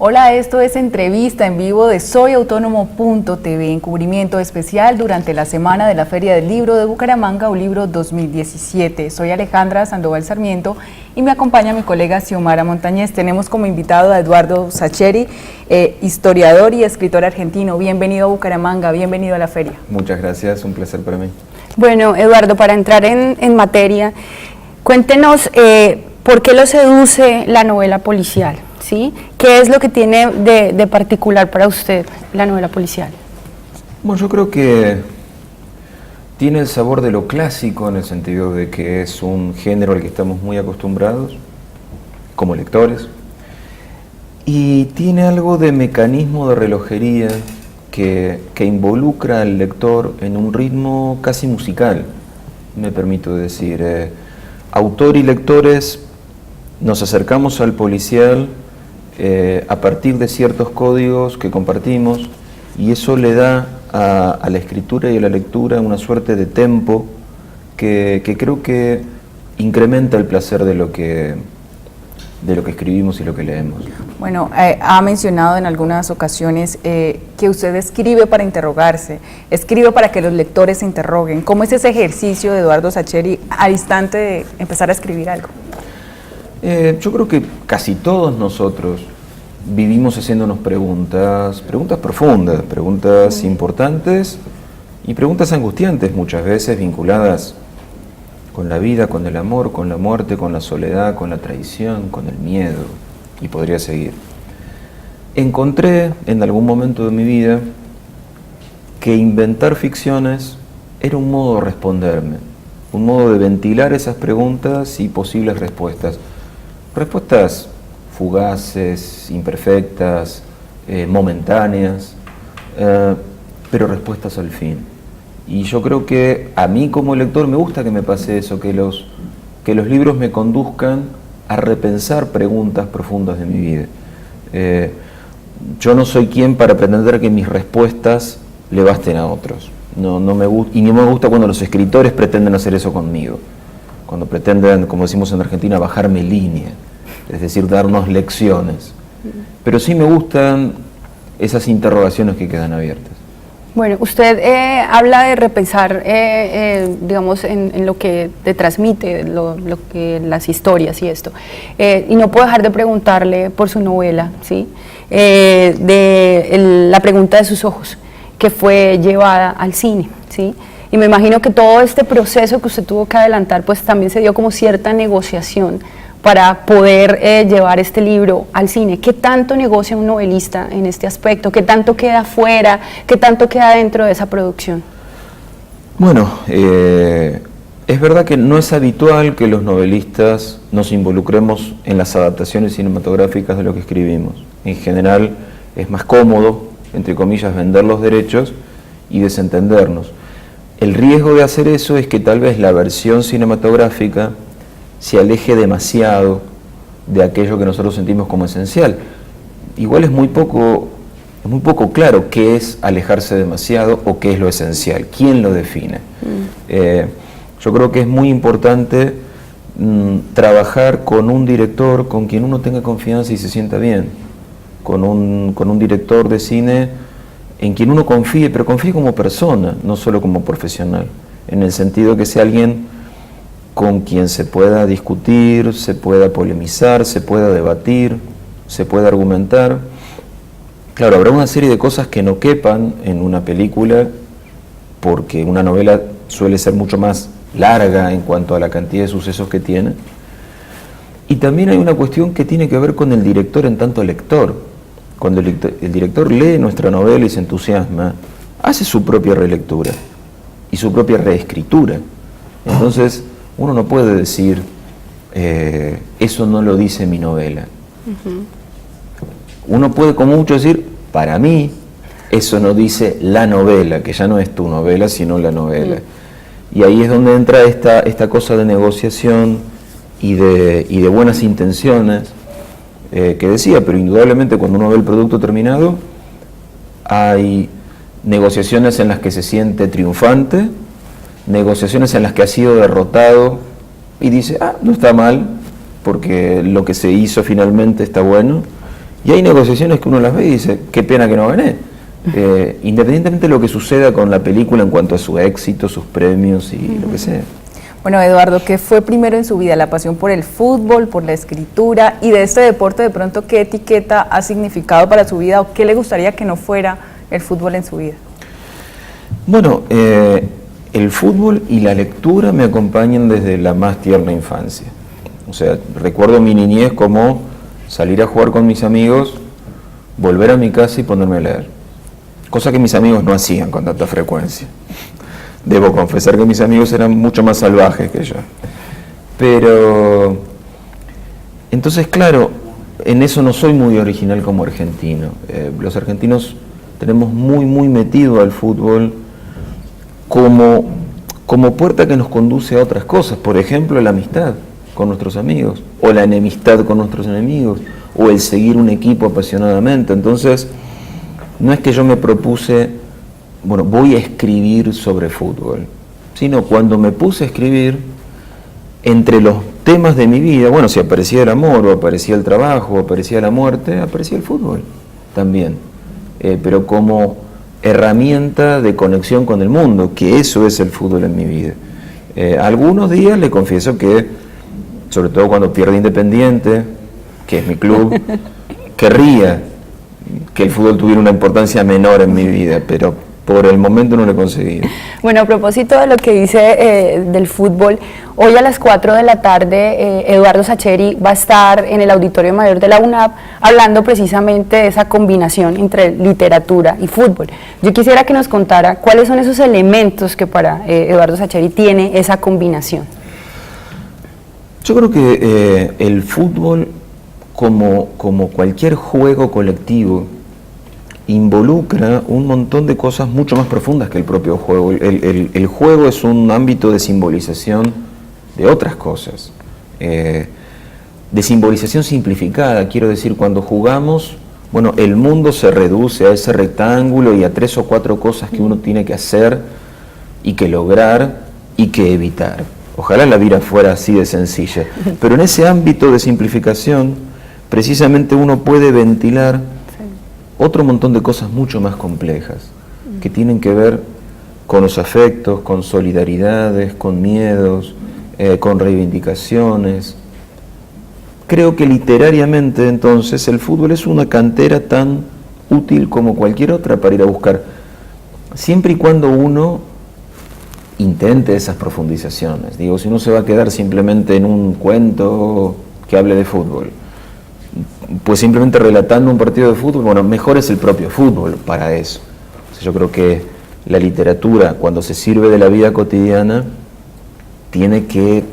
Hola, esto es entrevista en vivo de soyautónomo.tv, encubrimiento especial durante la semana de la Feria del Libro de Bucaramanga, Ulibro 2017. Soy Alejandra Sandoval Sarmiento y me acompaña mi colega Xiomara Montañez. Tenemos como invitado a Eduardo Sacheri, historiador y escritor argentino. Bienvenido a Bucaramanga, bienvenido a la feria. Muchas gracias, un placer para mí. Bueno, Eduardo, para entrar en materia, cuéntenos por qué lo seduce la novela policial. ¿Sí? ¿Qué es lo que tiene de particular para usted la novela policial? Bueno, yo creo que tiene el sabor de lo clásico en el sentido de que es un género al que estamos muy acostumbrados como lectores y tiene algo de mecanismo de relojería que involucra al lector en un ritmo casi musical, me permito decir. Autor y lectores nos acercamos al policial a partir de ciertos códigos que compartimos y eso le da a la escritura y a la lectura una suerte de tempo que creo que incrementa el placer de lo que escribimos y lo que leemos. Bueno, ha mencionado en algunas ocasiones que usted escribe para interrogarse, escribe para que los lectores se interroguen. ¿Cómo es ese ejercicio de Eduardo Sacheri al instante de empezar a escribir algo? Yo creo que casi todos nosotros vivimos haciéndonos preguntas profundas, preguntas importantes y preguntas angustiantes muchas veces vinculadas con la vida, con el amor, con la muerte, con la soledad, con la traición, con el miedo, y podría seguir. Encontré en algún momento de mi vida que inventar ficciones era un modo de responderme, un modo de ventilar esas preguntas y posibles respuestas. Respuestas fugaces, imperfectas, momentáneas, pero respuestas al fin. Y yo creo que a mí como lector me gusta que me pase eso, que los libros me conduzcan a repensar preguntas profundas de mi vida. Yo no soy quien para pretender que mis respuestas le basten a otros. No me gusta cuando los escritores pretenden hacer eso conmigo. Cuando pretenden, como decimos en Argentina, bajarme línea, es decir, darnos lecciones. Pero sí me gustan esas interrogaciones que quedan abiertas. Bueno, usted habla de repensar, digamos, en lo que te transmite, lo que las historias y esto. Y no puedo dejar de preguntarle por su novela, ¿sí? La pregunta de sus ojos, que fue llevada al cine, ¿sí? Y me imagino que todo este proceso que usted tuvo que adelantar, pues también se dio como cierta negociación para poder llevar este libro al cine. ¿Qué tanto negocia un novelista en este aspecto? ¿Qué tanto queda fuera? ¿Qué tanto queda dentro de esa producción? Bueno, es verdad que no es habitual que los novelistas nos involucremos en las adaptaciones cinematográficas de lo que escribimos. En general es más cómodo, entre comillas, vender los derechos y desentendernos. El riesgo de hacer eso es que tal vez la versión cinematográfica se aleje demasiado de aquello que nosotros sentimos como esencial. Igual es muy poco claro qué es alejarse demasiado o qué es lo esencial, quién lo define. Yo creo que es muy importante trabajar con un director con quien uno tenga confianza y se sienta bien, con un director de cine en quien uno confíe, pero confíe como persona, no solo como profesional, en el sentido que sea alguien con quien se pueda discutir, se pueda polemizar, se pueda debatir, se pueda argumentar. Claro, habrá una serie de cosas que no quepan en una película, porque una novela suele ser mucho más larga en cuanto a la cantidad de sucesos que tiene. Y también hay una cuestión que tiene que ver con el director en tanto lector. Cuando el director lee nuestra novela y se entusiasma, hace su propia relectura y su propia reescritura. Entonces, uno no puede decir, eso no lo dice mi novela. Uno puede como mucho decir, para mí, eso no dice la novela, que ya no es tu novela, sino la novela. Y ahí es donde entra esta cosa de negociación y de buenas intenciones, que decía, pero indudablemente cuando uno ve el producto terminado, hay negociaciones en las que se siente triunfante, negociaciones en las que ha sido derrotado y dice, no está mal, porque lo que se hizo finalmente está bueno, Y hay negociaciones que uno las ve y dice, qué pena que no gané. Independientemente de lo que suceda con la película en cuanto a su éxito, sus premios y lo que sea. Bueno, Eduardo, ¿qué fue primero en su vida? ¿La pasión por el fútbol, por la escritura? Y de este deporte, de pronto, ¿qué etiqueta ha significado para su vida o qué le gustaría que no fuera el fútbol en su vida? Bueno, el fútbol y la lectura me acompañan desde la más tierna infancia. O sea, recuerdo mi niñez como salir a jugar con mis amigos, volver a mi casa y ponerme a leer. Cosa que mis amigos no hacían con tanta frecuencia. Debo confesar que mis amigos eran mucho más salvajes que yo. Pero, entonces, claro, en eso no soy muy original como argentino. Los argentinos tenemos muy metido al fútbol como puerta que nos conduce a otras cosas. Por ejemplo, la amistad con nuestros amigos, o la enemistad con nuestros enemigos, o el seguir un equipo apasionadamente. Entonces, no es que yo me propuse, bueno, voy a escribir sobre fútbol, sino cuando me puse a escribir, entre los temas de mi vida, bueno, si aparecía el amor, o aparecía el trabajo, o aparecía la muerte, aparecía el fútbol también, pero como herramienta de conexión con el mundo, que eso es el fútbol en mi vida. Algunos días le confieso que, sobre todo cuando pierde Independiente, que es mi club, querría que el fútbol tuviera una importancia menor en mi vida, pero por el momento no lo he conseguido. Bueno, a propósito de lo que dice del fútbol, hoy a las 4 de la tarde Eduardo Sacheri va a estar en el Auditorio Mayor de la UNAP hablando precisamente de esa combinación entre literatura y fútbol. Yo quisiera que nos contara cuáles son esos elementos que para Eduardo Sacheri tiene esa combinación. Yo creo que el fútbol, como cualquier juego colectivo, involucra un montón de cosas mucho más profundas que el propio juego. El juego es un ámbito de simbolización de otras cosas, de simbolización simplificada. Quiero decir, cuando jugamos, bueno, el mundo se reduce a ese rectángulo y a 3 o 4 cosas que uno tiene que hacer y que lograr y que evitar. Ojalá la vida fuera así de sencilla, pero en ese ámbito de simplificación, precisamente uno puede ventilar otro montón de cosas mucho más complejas, que tienen que ver con los afectos, con solidaridades, con miedos, con reivindicaciones. Creo que literariamente, entonces, el fútbol es una cantera tan útil como cualquier otra para ir a buscar, siempre y cuando uno intente esas profundizaciones. Digo, si uno se va a quedar simplemente en un cuento que hable de fútbol, pues simplemente relatando un partido de fútbol, bueno, mejor es el propio fútbol para eso. O sea, yo creo que la literatura, cuando se sirve de la vida cotidiana, tiene que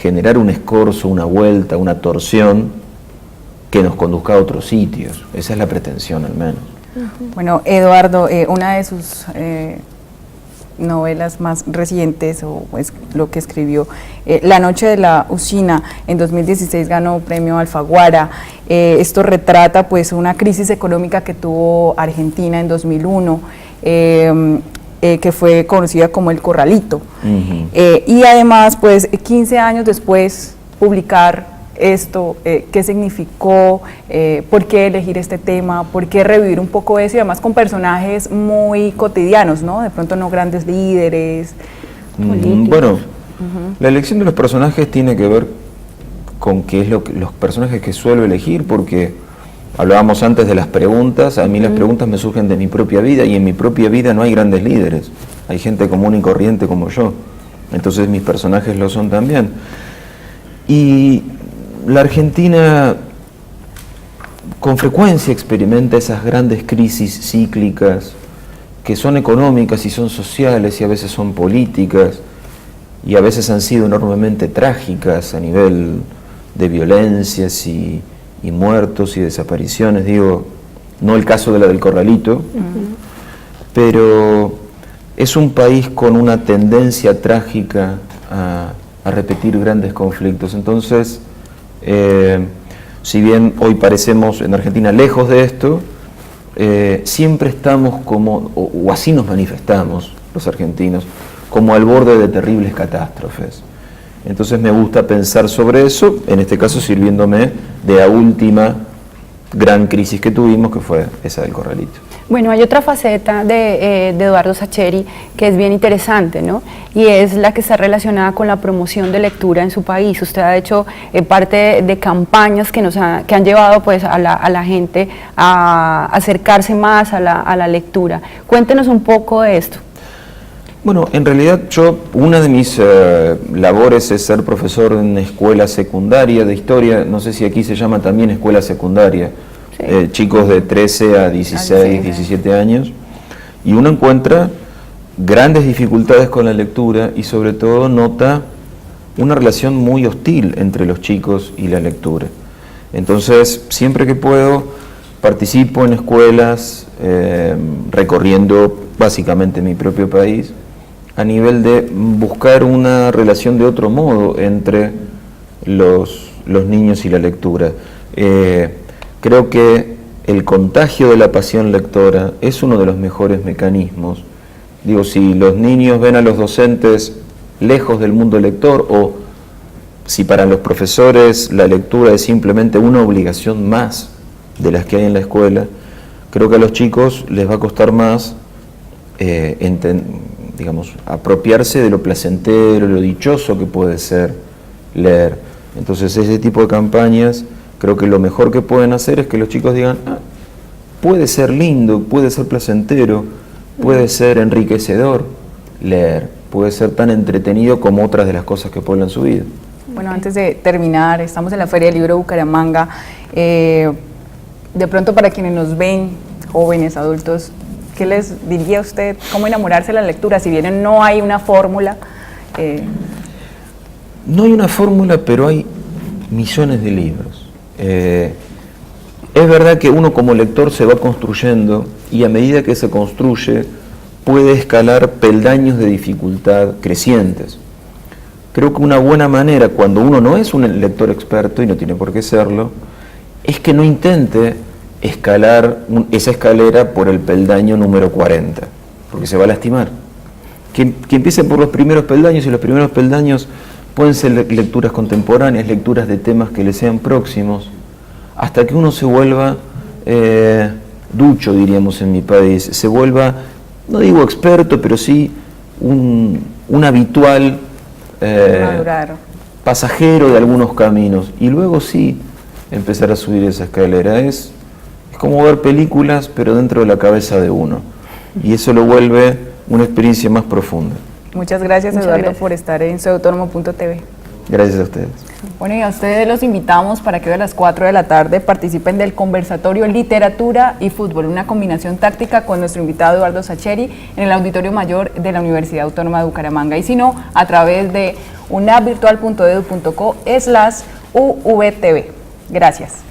generar un escorzo, una vuelta, una torsión que nos conduzca a otros sitios. Esa es la pretensión, al menos. Bueno, Eduardo, una de sus novelas más recientes, o pues lo que escribió, La noche de la usina, en 2016 ganó premio Alfaguara. Esto retrata pues una crisis económica que tuvo Argentina en 2001, que fue conocida como El Corralito. Y además, pues 15 años después, publicar esto, qué significó, por qué elegir este tema, por qué revivir un poco eso, y además con personajes muy cotidianos, ¿no? De pronto no grandes líderes políticos. Bueno, la elección de los personajes tiene que ver con qué es los personajes que suelo elegir, porque hablábamos antes de las preguntas. A mí las preguntas me surgen de mi propia vida, y en mi propia vida no hay grandes líderes, hay gente común y corriente como yo, entonces mis personajes lo son también. Y la Argentina con frecuencia experimenta esas grandes crisis cíclicas que son económicas y son sociales y a veces son políticas y a veces han sido enormemente trágicas a nivel de violencias y muertos y desapariciones. Digo, no el caso de la del Corralito, pero es un país con una tendencia trágica a repetir grandes conflictos. Entonces, si bien hoy parecemos en Argentina lejos de esto, siempre estamos como, o así nos manifestamos los argentinos, como al borde de terribles catástrofes. Entonces me gusta pensar sobre eso, en este caso sirviéndome de la última gran crisis que tuvimos, que fue esa del Corralito. Bueno, hay otra faceta de Eduardo Sacheri que es bien interesante, ¿no? Y es la que está relacionada con la promoción de lectura en su país. Usted ha hecho parte de campañas que han llevado pues a la gente a acercarse más a la lectura. Cuéntenos un poco de esto. Bueno, en realidad una de mis labores es ser profesor en escuela secundaria de historia, no sé si aquí se llama también escuela secundaria, sí. Chicos de 13 a 16, 17 años, y uno encuentra grandes dificultades con la lectura y sobre todo nota una relación muy hostil entre los chicos y la lectura. Entonces, siempre que puedo, participo en escuelas, recorriendo básicamente mi propio país, a nivel de buscar una relación de otro modo entre los niños y la lectura. Creo que el contagio de la pasión lectora es uno de los mejores mecanismos. Digo, si los niños ven a los docentes lejos del mundo lector, o si para los profesores la lectura es simplemente una obligación más de las que hay en la escuela, creo que a los chicos les va a costar más apropiarse de lo placentero, lo dichoso que puede ser leer. Entonces, ese tipo de campañas, creo que lo mejor que pueden hacer es que los chicos digan, puede ser lindo, puede ser placentero, puede ser enriquecedor leer, puede ser tan entretenido como otras de las cosas que pueblan su vida. Bueno, antes de terminar, estamos en la Feria del Libro de Bucaramanga. De pronto, para quienes nos ven, jóvenes, adultos, ¿qué les diría usted? ¿Cómo enamorarse de la lectura? Si bien no hay una fórmula. No hay una fórmula, pero hay millones de libros. Es verdad que uno como lector se va construyendo y a medida que se construye puede escalar peldaños de dificultad crecientes. Creo que una buena manera, cuando uno no es un lector experto, y no tiene por qué serlo, es que no intente escalar esa escalera por el peldaño número 40, porque se va a lastimar. Que empiece por los primeros peldaños, y los primeros peldaños pueden ser lecturas contemporáneas, lecturas de temas que le sean próximos, hasta que uno se vuelva ducho, diríamos en mi país, se vuelva, no digo experto, pero sí un habitual pasajero de algunos caminos, y luego sí empezar a subir esa escalera. Es como ver películas, pero dentro de la cabeza de uno, y eso lo vuelve una experiencia más profunda. Muchas gracias, Eduardo, por estar en soyautónomo.tv. Gracias a ustedes. Bueno, y a ustedes los invitamos para que hoy a las 4 de la tarde participen del conversatorio Literatura y Fútbol, una combinación táctica con nuestro invitado Eduardo Sacheri en el Auditorio Mayor de la Universidad Autónoma de Bucaramanga, y si no, a través de unapvirtual.edu.co/UVTV. Gracias.